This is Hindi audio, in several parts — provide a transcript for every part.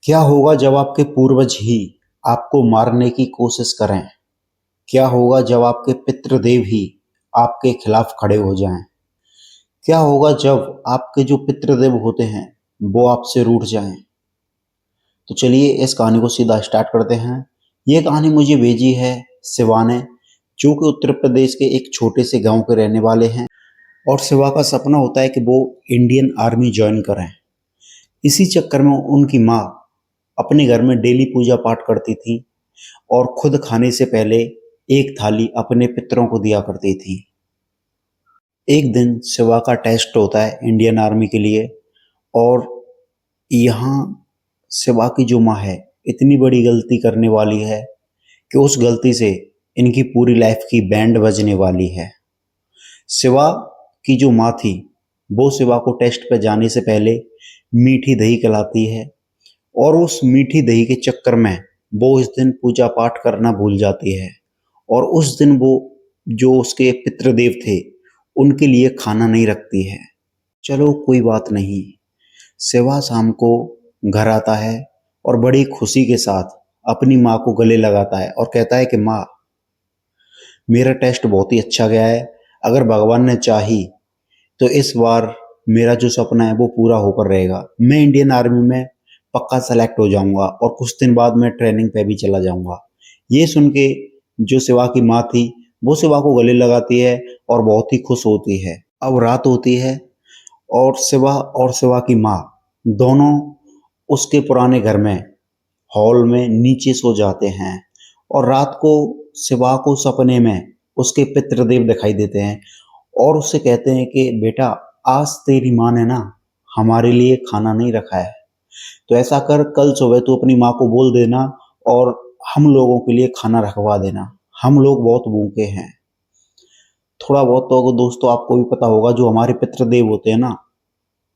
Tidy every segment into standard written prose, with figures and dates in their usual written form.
क्या होगा जब आपके पूर्वज ही आपको मारने की कोशिश करें? क्या होगा जब आपके पितृदेव ही आपके खिलाफ खड़े हो जाएं? क्या होगा जब आपके जो पितृदेव होते हैं वो आपसे रूठ जाएं? तो चलिए इस कहानी को सीधा स्टार्ट करते हैं। ये कहानी मुझे भेजी है शिवा ने, जो कि उत्तर प्रदेश के एक छोटे से गांव के रहने वाले हैं। और शिवा का सपना होता है कि वो इंडियन आर्मी ज्वाइन करें। इसी चक्कर में उनकी माँ अपने घर में डेली पूजा पाठ करती थी और खुद खाने से पहले एक थाली अपने पितरों को दिया करती थी। एक दिन शिवा का टेस्ट होता है इंडियन आर्मी के लिए, और यहाँ शिवा की जो माँ है इतनी बड़ी गलती करने वाली है कि उस गलती से इनकी पूरी लाइफ की बैंड बजने वाली है। शिवा की जो माँ थी वो शिवा को टेस्ट पे जाने से पहले मीठी दही खिलाती है, और उस मीठी दही के चक्कर में वो इस दिन पूजा पाठ करना भूल जाती है। और उस दिन वो जो उसके पितृदेव थे उनके लिए खाना नहीं रखती है। चलो कोई बात नहीं। शिवा शाम को घर आता है और बड़ी खुशी के साथ अपनी माँ को गले लगाता है और कहता है कि माँ, मेरा टेस्ट बहुत ही अच्छा गया है। अगर भगवान ने चाही तो इस बार मेरा जो सपना है वो पूरा होकर रहेगा। मैं इंडियन आर्मी में पक्का सेलेक्ट हो जाऊंगा और कुछ दिन बाद मैं ट्रेनिंग पे भी चला जाऊंगा। ये सुन के जो शिवा की माँ थी वो शिवा को गले लगाती है और बहुत ही खुश होती है। अब रात होती है और शिवा की माँ दोनों उसके पुराने घर में हॉल में नीचे सो जाते हैं। और रात को शिवा को सपने में उसके पितृदेव दिखाई देते हैं और उससे कहते हैं कि बेटा, आज तेरी माँ ने ना हमारे लिए खाना नहीं रखा है, तो ऐसा कर, कल सुबह तू अपनी माँ को बोल देना और हम लोगों के लिए खाना रखवा देना। हम लोग बहुत भूखे हैं। थोड़ा बहुत तो अगर दोस्तों आपको भी पता होगा, जो हमारे पितृदेव होते हैं ना,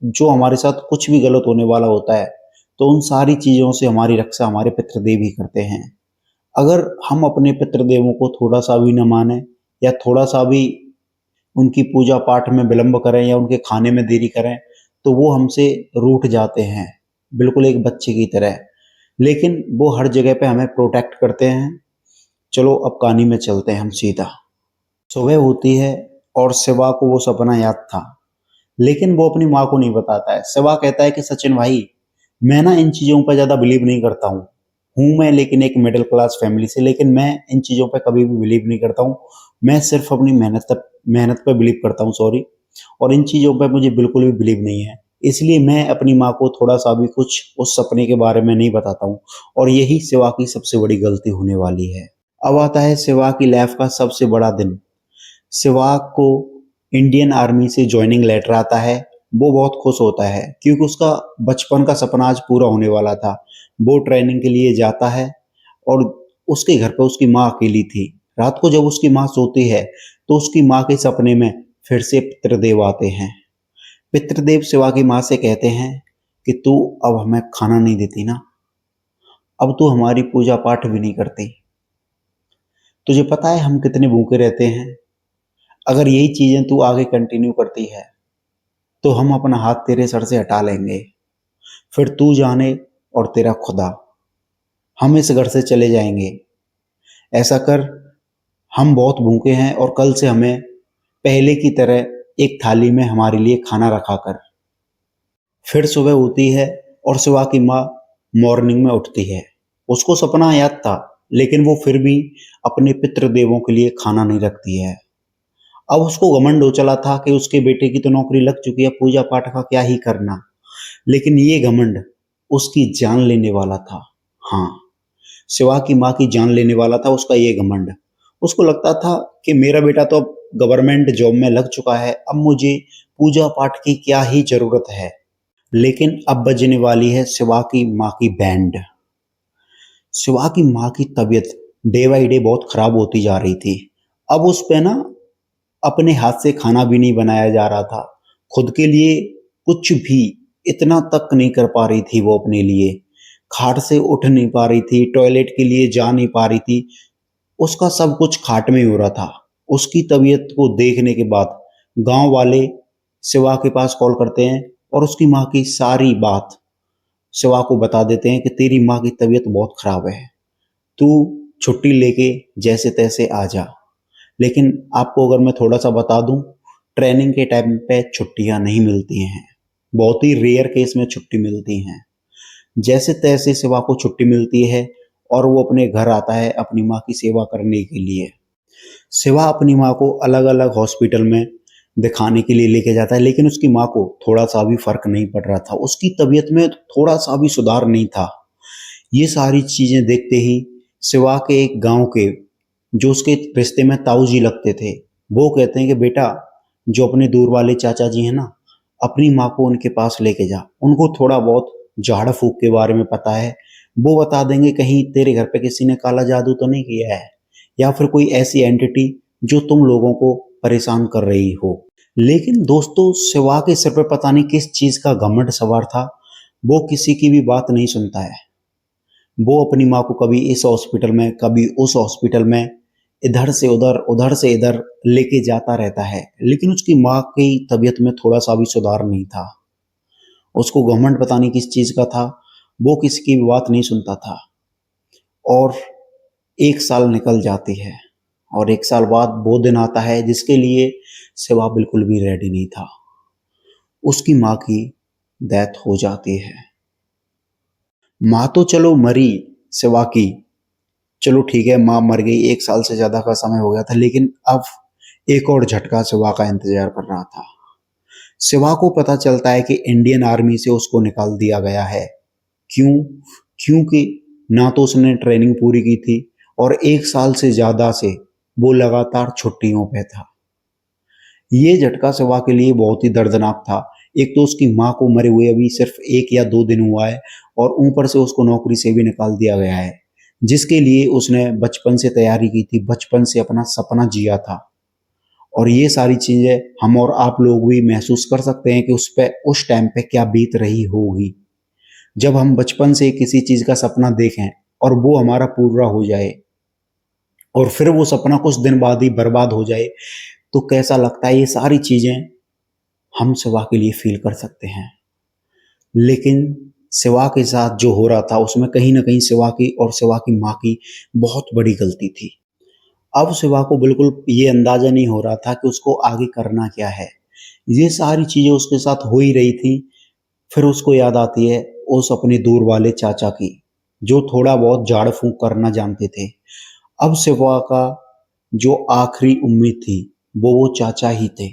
जो हमारे साथ कुछ भी गलत होने वाला होता है तो उन सारी चीज़ों से हमारी रक्षा हमारे पितृदेव ही करते हैं। अगर हम अपने पितृदेवों को थोड़ा सा भी न माने या थोड़ा सा भी उनकी पूजा पाठ में विलंब करें या उनके खाने में देरी करें तो वो हमसे रूठ जाते हैं, बिल्कुल एक बच्चे की तरह। लेकिन वो हर जगह पे हमें प्रोटेक्ट करते हैं। चलो अब कहानी में चलते हैं हम सीधा। सुबह होती है और शिवा को वो सपना याद था, लेकिन वो अपनी माँ को नहीं बताता है। शिवा कहता है कि सचिन भाई, मैं ना इन चीज़ों पर ज़्यादा बिलीव नहीं करता हूँ मैं लेकिन एक मिडिल क्लास फैमिली से, लेकिन मैं इन चीज़ों पर कभी भी बिलीव नहीं करता हूँ। मैं सिर्फ अपनी मेहनत पर बिलीव करता हूँ, सॉरी। और इन चीज़ों पर मुझे बिल्कुल भी बिलीव नहीं है, इसलिए मैं अपनी माँ को थोड़ा सा भी कुछ उस सपने के बारे में नहीं बताता हूँ। और यही शिवा की सबसे बड़ी गलती होने वाली है। अब आता है शिवा की लाइफ का सबसे बड़ा दिन। शिवा को इंडियन आर्मी से ज्वाइनिंग लेटर आता है। वो बहुत खुश होता है क्योंकि उसका बचपन का सपना आज पूरा होने वाला था। वो ट्रेनिंग के लिए जाता है और उसके घर पे उसकी माँ अकेली थी। रात को जब उसकी माँ सोती है तो उसकी माँ के सपने में फिर से पितृदेव आते हैं। पितृदेव शिवा की माँ से कहते हैं कि तू अब हमें खाना नहीं देती ना, अब तू हमारी पूजा पाठ भी नहीं करती, तुझे पता है हम कितने भूखे रहते हैं। अगर यही चीजें तू आगे कंटिन्यू करती है तो हम अपना हाथ तेरे सर से हटा लेंगे। फिर तू जाने और तेरा खुदा, हम इस घर से चले जाएंगे। ऐसा कर, हम बहुत भूखे हैं और कल से हमें पहले की तरह एक थाली में हमारे लिए खाना रखा कर। फिर सुबह होती है और शिवा की माँ मॉर्निंग में उठती है। उसको सपना याद था, लेकिन वो फिर भी अपने पितृदेवों के लिए खाना नहीं रखती है। अब उसको घमंड हो चला था कि उसके बेटे की तो नौकरी लग चुकी है, पूजा पाठ का क्या ही करना। लेकिन ये घमंड उसकी जान लेने वाला था। हाँ, शिवा की माँ की जान लेने वाला था उसका ये घमंड। उसको लगता था कि मेरा बेटा तो अब गवर्नमेंट जॉब में लग चुका है, अब मुझे पूजा पाठ की क्या ही जरूरत है। लेकिन अब बजने वाली है शिवा की माँ की बैंड। शिवा की माँ की तबीयत डे बाई डे बहुत खराब होती जा रही थी। अब उस पे ना अपने हाथ से खाना भी नहीं बनाया जा रहा था। खुद के लिए कुछ भी इतना तक नहीं कर पा रही थी वो अपने लिए। खाट से उठ नहीं पा रही थी, टॉयलेट के लिए जा नहीं पा रही थी। उसका सब कुछ खाट में ही हो रहा था। उसकी तबीयत को देखने के बाद गांव वाले शिवा के पास कॉल करते हैं और उसकी माँ की सारी बात शिवा को बता देते हैं कि तेरी माँ की तबीयत बहुत खराब है, तू छुट्टी लेके जैसे तैसे आ जा। लेकिन आपको अगर मैं थोड़ा सा बता दूं, ट्रेनिंग के टाइम पे छुट्टियां नहीं मिलती हैं, बहुत ही रेयर केस में छुट्टी मिलती हैं। जैसे तैसे शिवा को छुट्टी मिलती है और वो अपने घर आता है अपनी माँ की सेवा करने के लिए। शिवा अपनी माँ को अलग अलग हॉस्पिटल में दिखाने के लिए लेके जाता है, लेकिन उसकी माँ को थोड़ा सा भी फर्क नहीं पड़ रहा था, उसकी तबीयत में थोड़ा सा भी सुधार नहीं था। ये सारी चीजें देखते ही शिवा के एक गांव के जो उसके रिश्ते में ताऊ जी लगते थे, वो कहते हैं कि बेटा, जो अपने दूर वाले चाचा जी हैं ना, अपनी माँ को उनके पास लेके जा, उनको थोड़ा बहुत झाड़ फूक के बारे में पता है, वो बता देंगे कहीं तेरे घर पे किसी ने काला जादू तो नहीं किया है, या फिर कोई ऐसी एंटिटी जो तुम लोगों को परेशान कर रही हो। लेकिन दोस्तों, शिवा के सिर पे पता नहीं किस चीज का घमंड सवार था, वो किसी की भी बात नहीं सुनता है। वो अपनी माँ को कभी इस हॉस्पिटल में, कभी उस हॉस्पिटल में, इधर से उधर, उधर से इधर लेके जाता रहता है, लेकिन उसकी माँ की तबीयत में थोड़ा सा भी सुधार नहीं था। उसको घमंड पता नहीं किस चीज का था, वो किसी की भी बात नहीं सुनता था। और 1 साल निकल जाती है और 1 साल बाद वो दिन आता है जिसके लिए शिवा बिल्कुल भी रेडी नहीं था। उसकी माँ की डेथ हो जाती है। माँ तो चलो मरी शिवा की, चलो ठीक है, माँ मर गई, 1 साल से ज्यादा का समय हो गया था, लेकिन अब एक और झटका शिवा का इंतजार कर रहा था। शिवा को पता चलता है कि इंडियन आर्मी से उसको निकाल दिया गया है। क्यों? क्योंकि ना तो उसने ट्रेनिंग पूरी की थी और 1 साल से ज्यादा से वो लगातार छुट्टियों पे था। ये झटका शिवा के लिए बहुत ही दर्दनाक था। एक तो उसकी माँ को मरे हुए अभी सिर्फ 1 या 2 दिन हुआ है और ऊपर से उसको नौकरी से भी निकाल दिया गया है, जिसके लिए उसने बचपन से तैयारी की थी, बचपन से अपना सपना जिया था। और ये सारी चीजें हम और आप लोग भी महसूस कर सकते हैं कि उस पे उस टाइम पे क्या बीत रही होगी, जब हम बचपन से किसी चीज का सपना देखें और वो हमारा पूरा हो जाए और फिर वो सपना कुछ दिन बाद ही बर्बाद हो जाए, तो कैसा लगता है। ये सारी चीजें हम शिवा के लिए फील कर सकते हैं। लेकिन शिवा के साथ जो हो रहा था उसमें कहीं ना कहीं शिवा की और शिवा की माँ की बहुत बड़ी गलती थी। अब शिवा को बिल्कुल ये अंदाजा नहीं हो रहा था कि उसको आगे करना क्या है। ये सारी चीजें उसके साथ हो ही रही थी। फिर उसको याद आती है उस अपने दूर वाले चाचा की, जो थोड़ा बहुत झाड़ फूंक करना जानते थे। अब शिवा का जो आखिरी उम्मीद थी वो चाचा ही थे।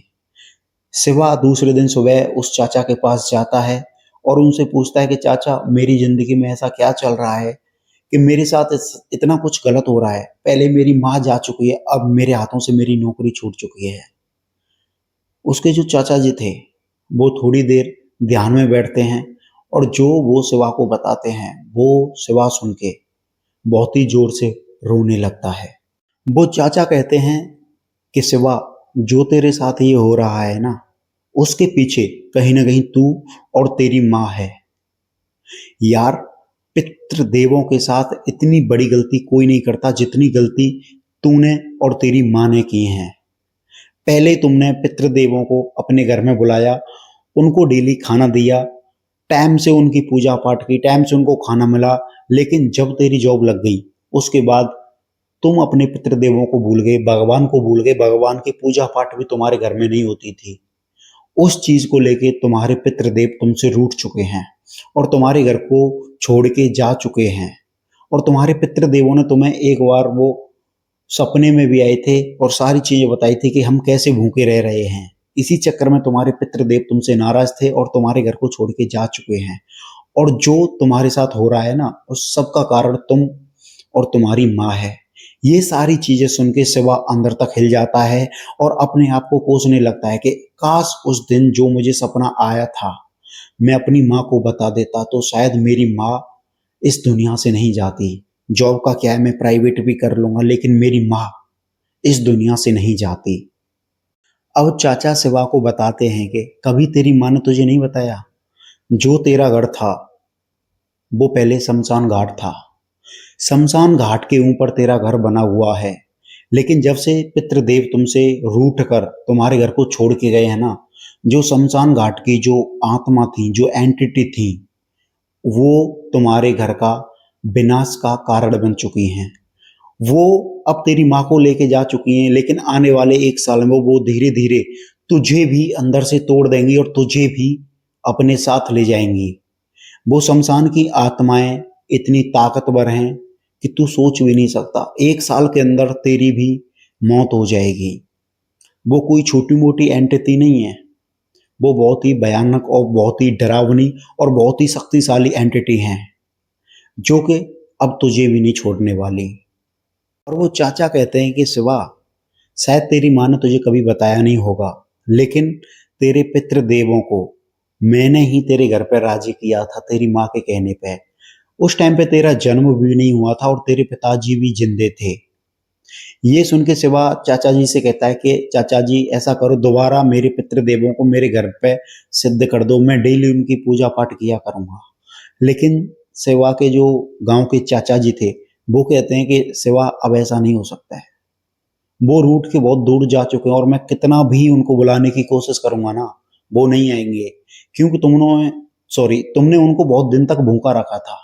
शिवा दूसरे दिन सुबह उस चाचा के पास जाता है और उनसे पूछता है कि चाचा, मेरी जिंदगी में ऐसा क्या चल रहा है कि मेरे साथ इतना कुछ गलत हो रहा है। पहले मेरी माँ जा चुकी है, अब मेरे हाथों से मेरी नौकरी छूट चुकी है। उसके जो चाचा जी थे वो थोड़ी देर ध्यान में बैठते हैं और जो वो शिवा को बताते हैं वो शिवा सुन के बहुत ही जोर से रोने लगता है। वो चाचा कहते हैं कि शिवा, जो तेरे साथ ये हो रहा है ना, उसके पीछे कहीं ना कहीं तू और तेरी माँ है। यार, पितृदेवों के साथ इतनी बड़ी गलती कोई नहीं करता जितनी गलती तूने और तेरी माँ ने की है। पहले तुमने पितृदेवों को अपने घर में बुलाया, उनको डेली खाना दिया, टाइम से उनकी पूजा पाठ की, टाइम से उनको खाना मिला, लेकिन जब तेरी जॉब लग गई उसके बाद तुम अपने पितृदेवों को भूल गए, भगवान को भूल गए। भगवान की पूजा पाठ भी तुम्हारे घर में नहीं होती थी। उस चीज को लेके तुम्हारे पितृदेव तुमसे रूठ चुके हैं और तुम्हारे घर को छोड़ के जा चुके हैं। और तुम्हारे पितृदेवों ने तुम्हें एक बार वो सपने में भी आए थे और सारी चीजें बताई थी कि हम कैसे भूखे रह रहे हैं। इसी चक्कर में तुम्हारे पितृदेव तुमसे नाराज थे और तुम्हारे घर को छोड़ के जा चुके हैं। और जो तुम्हारे साथ हो रहा है ना, उस सब का कारण तुम और तुम्हारी माँ है। ये सारी चीजें सुन के शिवा अंदर तक हिल जाता है और अपने आप को कोसने लगता है कि काश उस दिन जो मुझे सपना आया था मैं अपनी माँ को बता देता तो शायद मेरी माँ इस दुनिया से नहीं जाती। जॉब का क्या है, मैं प्राइवेट भी कर लूंगा, लेकिन मेरी माँ इस दुनिया से नहीं जाती। अब चाचा शिवा को बताते हैं कि कभी तेरी माँ ने तुझे नहीं बताया, जो तेरा घर था वो पहले शमशान घाट था। शमशान घाट के ऊपर तेरा घर बना हुआ है, लेकिन जब से पितृदेव तुमसे रूठ कर तुम्हारे घर को छोड़ के गए हैं ना, जो शमशान घाट की जो आत्मा थी, जो एंटिटी थी, वो तुम्हारे घर का विनाश का कारण बन चुकी हैं। वो अब तेरी माँ को लेके जा चुकी हैं, लेकिन आने वाले 1 साल में वो धीरे-धीरे तुझे भी अंदर से तोड़ देंगी और तुझे भी अपने साथ ले जाएँगी। वो शमशान की आत्माएँ इतनी ताकतवर हैं कि तू सोच भी नहीं सकता। 1 साल के अंदर तेरी भी मौत हो जाएगी। वो कोई छोटी-मोटी एंटिटी नहीं है। वो बहुत ही भयानक और बहुत ही डरावनी और बहुत ही शक्तिशाली एंटिटी हैं, जो कि अब तुझे भी नहीं छोड़ने वाली। और वो चाचा कहते हैं कि शिवा, शायद तेरी माँ ने तुझे कभी बताया नहीं होगा, लेकिन तेरे पितृदेवों को मैंने ही तेरे घर पे राजी किया था तेरी माँ के कहने पे। उस टाइम पे तेरा जन्म भी नहीं हुआ था और तेरे पिताजी भी जिंदे थे। ये सुन के शिवा चाचा जी से कहता है कि चाचा जी ऐसा करो, दोबारा मेरे पितृदेवों को मेरे घर पे सिद्ध कर दो, मैं डेली उनकी पूजा पाठ किया करूंगा। लेकिन शिवा के जो गांव के चाचा जी थे, वो कहते हैं कि शिवा अब ऐसा नहीं हो सकता है। वो रूठ के बहुत दूर जा चुके हैं और मैं कितना भी उनको बुलाने की कोशिश करूंगा ना, वो नहीं आएंगे, क्योंकि तुमने उनको बहुत दिन तक भूखा रखा था।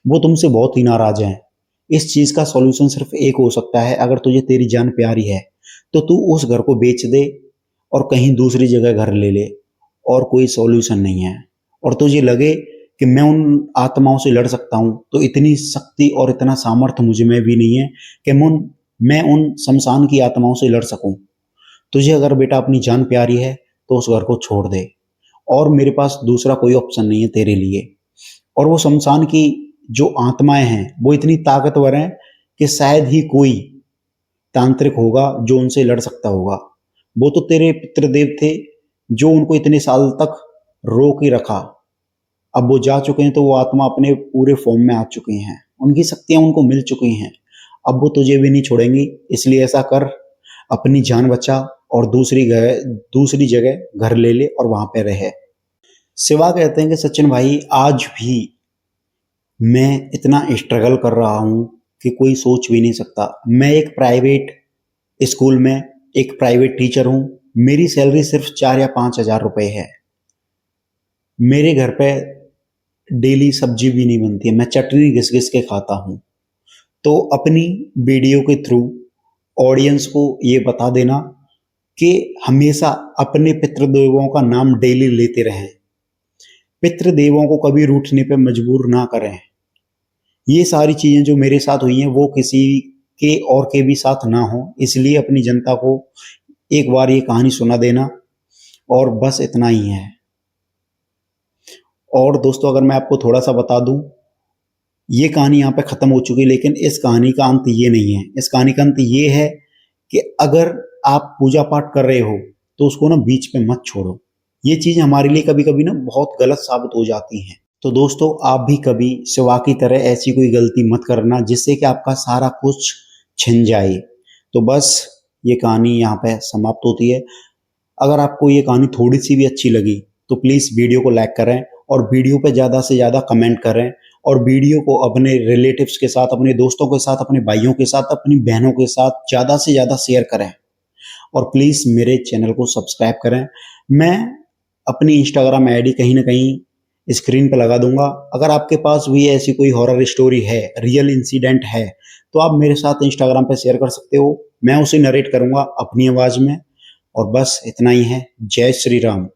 वो तुमसे बहुत ही नाराज हैं। इस चीज का सॉल्यूशन सिर्फ एक हो सकता है। अगर तुझे तेरी जान प्यारी है तो तू उस घर को बेच दे और कहीं दूसरी जगह घर ले ले, और कोई सॉल्यूशन नहीं है। और तुझे लगे कि मैं उन आत्माओं से लड़ सकता हूं, तो इतनी शक्ति और इतना सामर्थ्य मुझ में भी नहीं है कि मैं उन शमशान की आत्माओं से लड़ सकूं। तुझे अगर बेटा अपनी जान प्यारी है तो उस घर को छोड़ दे, और मेरे पास दूसरा कोई ऑप्शन नहीं है तेरे लिए। और वो शमशान की जो आत्माएं हैं वो इतनी ताकतवर हैं कि शायद ही कोई तांत्रिक होगा जो उनसे लड़ सकता होगा। वो तो तेरे पितृदेव थे जो उनको इतने साल तक रोक ही रखा। अब वो जा चुके हैं तो वो आत्मा अपने पूरे फॉर्म में आ चुकी हैं, उनकी शक्तियां उनको मिल चुकी हैं। अब वो तुझे भी नहीं छोड़ेंगी, इसलिए ऐसा कर, अपनी जान बचा और दूसरी जगह घर ले ले और वहां पे रहे। शिवा कहते हैं कि सचिन भाई, आज भी मैं इतना स्ट्रगल कर रहा हूँ कि कोई सोच भी नहीं सकता। मैं एक प्राइवेट स्कूल में एक प्राइवेट टीचर हूँ। मेरी सैलरी सिर्फ 4 या 5 हज़ार रुपए है। मेरे घर पे डेली सब्जी भी नहीं बनती है, मैं चटनी घिस घिस के खाता हूँ। तो अपनी वीडियो के थ्रू ऑडियंस को ये बता देना कि हमेशा अपने पितृदेवों का नाम डेली लेते रहें। पितृदेवों को कभी रूठने पे मजबूर ना करें। ये सारी चीजें जो मेरे साथ हुई हैं वो किसी के और के भी साथ ना हो, इसलिए अपनी जनता को एक बार ये कहानी सुना देना, और बस इतना ही है। और दोस्तों, अगर मैं आपको थोड़ा सा बता दूं, ये कहानी यहाँ पे खत्म हो चुकी है, लेकिन इस कहानी का अंत ये नहीं है। इस कहानी का अंत ये है कि अगर आप पूजा पाठ कर रहे हो तो उसको ना बीच में मत छोड़ो। ये चीज हमारे लिए कभी कभी ना बहुत गलत साबित हो जाती है। तो दोस्तों, आप भी कभी शिवा की तरह ऐसी कोई गलती मत करना जिससे कि आपका सारा कुछ छिन जाए। तो बस ये कहानी यहाँ पे समाप्त होती है। अगर आपको ये कहानी थोड़ी सी भी अच्छी लगी तो प्लीज वीडियो को लाइक करें और वीडियो पे ज्यादा से ज्यादा कमेंट करें, और वीडियो को अपने रिलेटिव्स के साथ, अपने दोस्तों के साथ, अपने भाइयों के साथ, अपनी बहनों के साथ ज्यादा से ज्यादा शेयर करें। और प्लीज मेरे चैनल को सब्सक्राइब करें। मैं अपनी इंस्टाग्राम आईडी कहीं ना कहीं स्क्रीन पर लगा दूंगा। अगर आपके पास भी ऐसी कोई हॉरर स्टोरी है, रियल इंसिडेंट है, तो आप मेरे साथ इंस्टाग्राम पे शेयर कर सकते हो। मैं उसे नरेट करूंगा अपनी आवाज में। और बस इतना ही है। जय श्री राम।